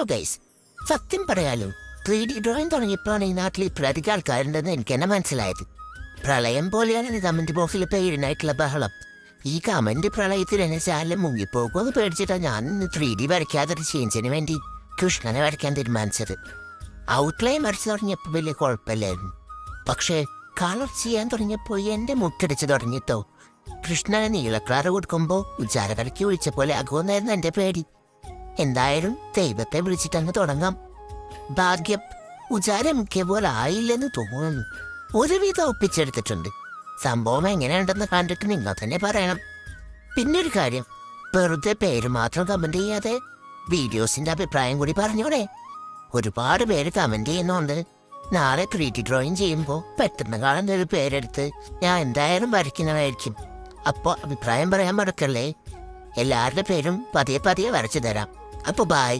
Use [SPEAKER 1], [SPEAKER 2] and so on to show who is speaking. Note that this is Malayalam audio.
[SPEAKER 1] ഹലോ ഗൈസ്, സത്യം പറയാലോ 3D ഡ്രോയിങ് തുടങ്ങിയപ്പോഴാണ് ഈ നാട്ടിൽ ഇപ്പോഴധികം ആൾക്കാരുണ്ടെന്ന് എനിക്ക് തന്നെ മനസ്സിലായത്. പ്രളയം പോലെയാണ് കമന്റ് ബോക്സിൽ പേരിനായിട്ടുള്ള ബഹളം. ഈ കമന്റ് പ്രളയത്തിൽ എന്നെ ചാനൽ മുങ്ങിപ്പോകുമെന്ന് പേടിച്ചിട്ടാണ് ഞാൻ 3D വരയ്ക്കാതൊരു ചേഞ്ചിന് വേണ്ടി കൃഷ്ണനെ വരയ്ക്കാൻ തീരുമാനിച്ചത്. ഔട്ട്ലൈൻ വരച്ചു തുടങ്ങിയപ്പോൾ വലിയ കുഴപ്പമില്ലായിരുന്നു. പക്ഷേ കളർ ചെയ്യാൻ തുടങ്ങിയപ്പോൾ എൻ്റെ മുട്ടടിച്ച് തുടങ്ങിയിട്ടോ. കൃഷ്ണനെ നീളക്കളർ കൊടുക്കുമ്പോൾ ഉച്ചാരകടയ്ക്ക് ഒഴിച്ച പോലെ ആകുമെന്നായിരുന്നു എൻ്റെ പേടി. എന്തായാലും ദൈവത്തെ വിളിച്ചിട്ടങ്ങ് തുടങ്ങാം. ഭാഗ്യം ഉച്ചാരം മുഖ്യ പോലെ ആയില്ലെന്ന് തോന്നുന്നു. ഒരുവിധം ഒപ്പിച്ചെടുത്തിട്ടുണ്ട്. സംഭവം എങ്ങനെയുണ്ടെന്ന് കണ്ടിട്ട് നിങ്ങൾ തന്നെ പറയണം. പിന്നൊരു കാര്യം, വെറുതെ പേര് മാത്രം കമന്റ് ചെയ്യാതെ വീഡിയോസിന്റെ അഭിപ്രായം കൂടി പറഞ്ഞോടെ. ഒരുപാട് പേര് കമന്റ് ചെയ്യുന്നുണ്ട്. നാളെ 3D ഡ്രോയിങ് ചെയ്യുമ്പോൾ പെട്ടെന്ന് കാണുന്ന ഒരു പേരെടുത്ത് ഞാൻ എന്തായാലും വരയ്ക്കുന്നതായിരിക്കും. അപ്പോൾ അഭിപ്രായം പറയാൻ മറക്കല്ലേ. എല്ലാവരുടെ പേരും പതിയെ പതിയെ വരച്ചു തരാം. അപ്പോൾ ബൈ.